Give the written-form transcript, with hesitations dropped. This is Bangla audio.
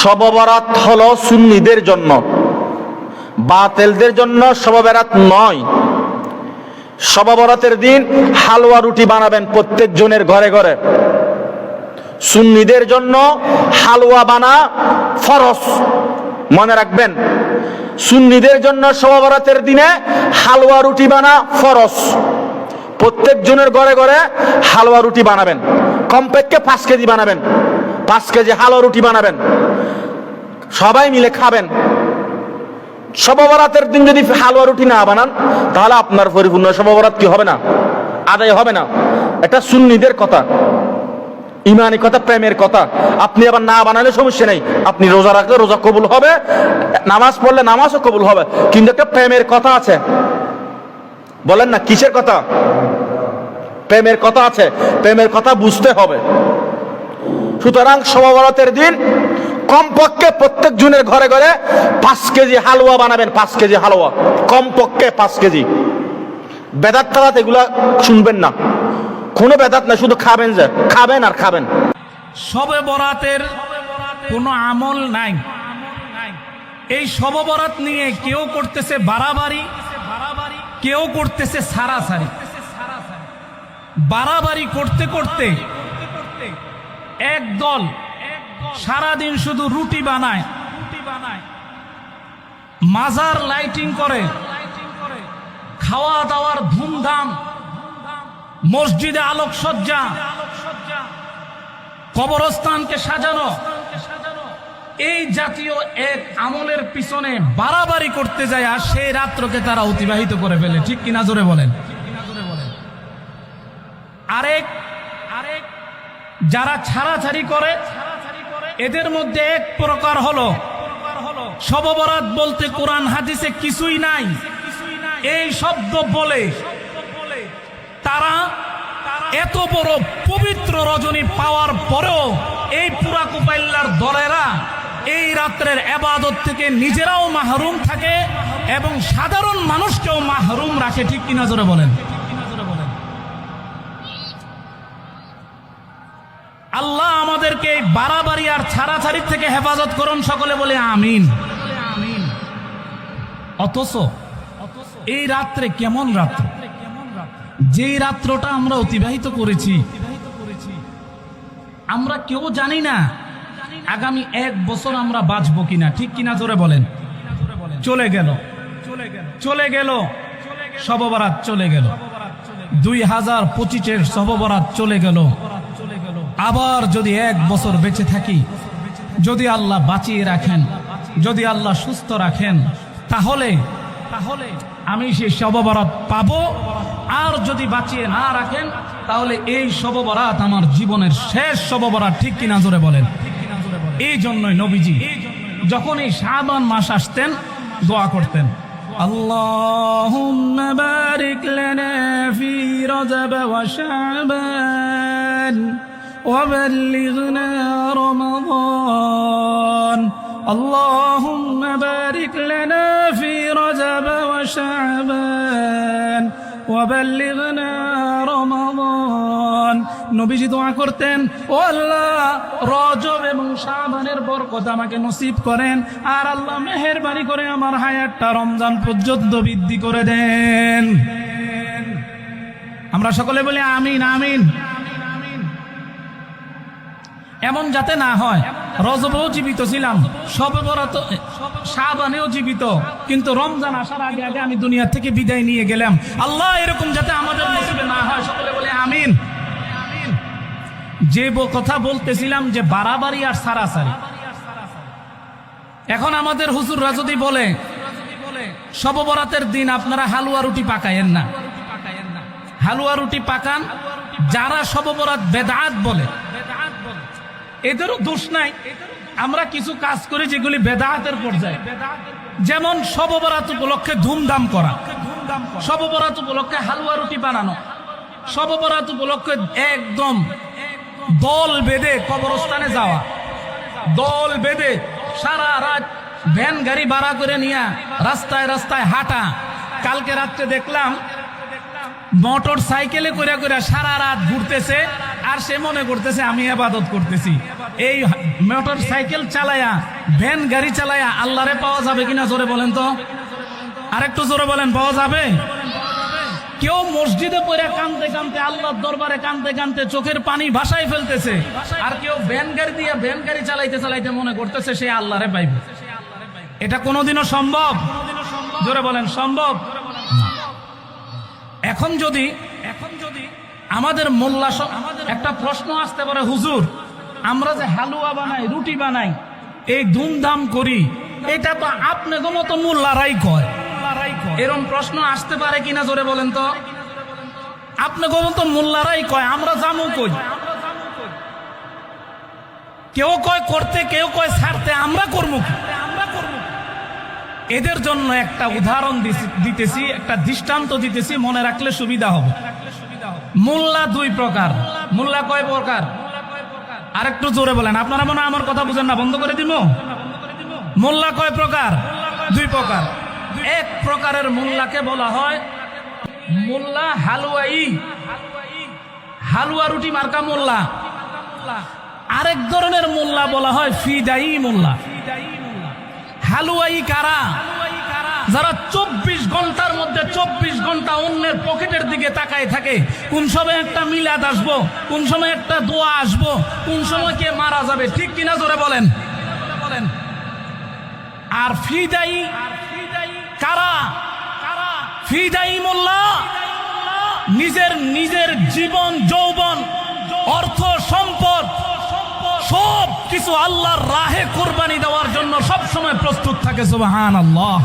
শবে বরাত হলো সুন্নিদের জন্য, বাতিলদের জন্য শবে বরাত নয়। শবে বরাতের দিন হালুয়া রুটি বানাবেন প্রত্যেক জনের ঘরে ঘরে। সুন্নিদের জন্য হালুয়া বানা ফরজ, মনে রাখবেন। সুন্নিদের জন্য শবে বরাতের দিনে হালুয়া রুটি বানা ফরজ। প্রত্যেক জনের ঘরে ঘরে হালুয়া রুটি বানাবেন, কমপক্ষে 5 কেজি বানাবেন। 5 কেজি হালুয়া রুটি বানাবেন, সবাই মিলে খাবেন। শবে বরাতের দিন যদি হালুয়া রুটি না বানান তাহলে আপনার পরিপূর্ণ শবে বরাত কি হবে না, আদায় হবে না। এটা সুন্নিদের কথা, ইমানি কথা, প্রেমের কথা। আপনি আবার না বানালে সমস্যা নেই, আপনি রোজা রাখলে রোজা কবুল হবে, নামাজ পড়লে নামাজও কবুল হবে। কিন্তু একটা প্রেমের কথা আছে, বলেন না কিসের কথা? প্রেমের কথা আছে, প্রেমের কথা বুঝতে হবে। সুতরাং শবে বরাতের দিন কমপক্ষে প্রত্যেক জনের ঘরে ঘরে 5 কেজি হালুয়া বানাবেন। 5 কেজি হালুয়া, কমপক্ষে 5 কেজি। বেদাত তালাত এগুলা শুনবেন না, কোনো বেদাত না, শুধু খাবেন, যে খাবেন আর খাবেন। শবে বরাতের কোনো আমল নাই। এই শবে বরাত নিয়ে কেউ করতেছে বাড়াবাড়ি, কেউ করতেছে সারাসারি। বাড়াবাড়ি করতে করতে এক দল সারাদিন শুধু রুটি বানায়, মাজার লাইটিং করে, খাওয়া দাওয়ার ধুমধাম, মসজিদে আলোকসজ্জা, কবরস্থানকে সাজানো, এই জাতীয় এক আমলের পিছনে বাড়াবাড়ি করতে যায় আর সেই রাত্রকে তারা অতিবাহিত করে ফেলে। ঠিক কিনা জোরে বলেন? আরেক যারা ছাড়াছাড়ি করে, এদের মধ্যে এক প্রকার হলো শবে বরাত বলতে কোরআন হাদিসে কিছুই নাই এই শব্দ বলে তারা এত বড় পবিত্র রজনী পাওয়ার পরেও এই পুরা কুপাইল্লার দলেরা এই রাত্রের ইবাদত থেকে নিজেরাও মাহরুম থাকে এবং সাধারণ মানুষকেও মাহরুম রাখে। ঠিক কিনা জোরে বলেন? আল্লাহ আমাদেরকে এই বাড়াবাড়ি আর ছাড়াছাড়ি থেকে হেফাজত করুন, সকলে বলে আমিন। অথচ এই রাত্রে কেমন রাত্র, যেই রাত্রটা আমরা অতিবাহিত করেছি, আমরা কেউ জানি না আগামী 1 বছর আমরা বাঁচবো কিনা। ঠিক কিনা জোরে বলেন? চলে গেল শবে বরাত, চলে গেল 2025-এর শবে বরাত, চলে গেল। আবার যদি 1 বছর বেঁচে থাকি, যদি আল্লাহ বাঁচিয়ে রাখেন, যদি আল্লাহ সুস্থ রাখেন, তাহলে আমি সেই শবে বরাত পাবো। আর যদি বাঁচিয়ে না রাখেন তাহলে এই শবে বরাত আমার জীবনের শেষ শবে বরাত। ঠিক কিনা জোরে বলেন? এই জন্যই নবীজি যখন এই শাবান মাস আসতেন দোয়া করতেন, আল্লাহুম্মা বারিক লানা ফি রজব ওয়া শাবান ওয়া বাল্লিগনা রমাদান। আল্লাহুম্মা বারিক লানা ফি রজব ওয়া শাবান ওয়া বাল্লিগনা রমাদান। নবীজি দোয়া করতেন, ও আল্লাহ রজব এবং শাবানের বরকত আমাকে নসিব করেন, আর আল্লাহ মেহেরবানি করে আমার হায়াতটা রমজান পর্যন্ত বৃদ্ধি করে দেন। আমরা সকলে বলি আমিন আমিন। এমন যাতে না হয় রজবেও জীবিত ছিলাম, শবে বরাত শাবানেও জীবিত, কিন্তু রমজান আসার আগে আগে আমি দুনিয়া থেকে বিদায় নিয়ে গেলাম। আল্লাহ এরকম যাতে আমাদের নসিবে না হয়, সকলে বলে আমিন। যে কথা বলতেছিলাম যে বাড়াবাড়ি আর সারাসারি, এখন আমাদের হুজুররা যদি বলে শবে বরাতের দিন আপনারা হালুয়া রুটি পাকায়েন না, হালুয়া রুটি পাকান, যারা শবে বরাত বেদাত বলে এদেরও দোষ নাই। আমরা কিছু কাজ করি যেগুলি বেদাতের পর্যায়ে, যেমন শবে বরাত উপলক্ষে ধুমধাম করা, শবে বরাত উপলক্ষে হালুয়া রুটি বানানো, শবে বরাত উপলক্ষে একদম দল বেঁধে কবরস্থানে যাওয়া, দল বেঁধে সারা রাত ভ্যান গাড়ি ভাড়া করে নিয়ে রাস্তায় রাস্তায় হাঁটা। কালকে রাত্রে দেখলাম মোটর সাইকেলে করে করে সারা রাত ঘুরতেছে আর সে মনে করতেছে আমি ইবাদত করতেছি। এই মোটর সাইকেল চালায়া, ভ্যান গাড়ি চালায়া আল্লাহরে পাওয়া যাবে কিনা জোরে বলেন তো, আর একটু জোরে বলেন, পাওয়া যাবে? কেউ মসজিদে পড়ে কাঁদতে কাঁদতে, আল্লাহর দরবারে কাঁদতে কাঁদতে চোখের পানি ভাসায় ফেলতেছে, আর কেউ ভ্যান গাড়ি দিয়ে ভ্যান গাড়ি চালাইতে চালাইতে মনে করতেছে সে আল্লাহরে পাইবে। এটা কোনোদিনও সম্ভব? জোরে বলেন, সম্ভব? এখন যদি আমাদের মোল্লা একটা প্রশ্ন আসতে পারে, হুজুর আমরা যে হালুয়া বানাই, রুটি বানাই, এই ধুমধাম করি, এটা তো আপনি মতো মোল্লারাই কয়, এরকম প্রশ্ন আসতে পারে কিনা জোরে বলেন তো? আপনি মতো মোল্লারাই কয়, আমরা জামু কই? কেউ কয় করতে, কেউ কয় ছাড়তে, আমরা করবো কি? এদের জন্য একটা উদাহরণ দিতেছি, একটা দৃষ্টান্ত দিতেছি, মনে রাখলে সুবিধা হবে। মোল্লা দুই প্রকার। মোল্লা কয় প্রকার? আরেকটু জোরে বলেন, আপনারা মনে হয় আমার কথা বুঝেন না, বন্ধ করে দিব। মোল্লা কয় প্রকার? দুই প্রকার। এক প্রকারের মোল্লাকে বলা হয় মোল্লা হালুয়াই, হালুয়া রুটি মার্কা মোল্লা। আরেক ধরনের মোল্লা বলা হয় ফিদাই মোল্লা। হালুয়াই কারা? যারা 24 ঘন্টার মধ্যে 24 ঘন্টা অন্যের পকেটের দিকে তাকায় থাকে, কোন সময় একটা মিলাদ আসবো, কোন সময় একটা দোয়া আসবো, কোন সময় কে মারা যাবে, ঠিক কিনা জোরে বলেন? আর ফিদাই কারা? ফিদাই মোল্লা নিজের জীবন, যৌবন, অর্থ, সম্পদ সব কিছু আল্লাহর রাহে কুরবানি দেওয়ার জন্য সব সময় প্রস্তুত থাকে। সুবহানাল্লাহ।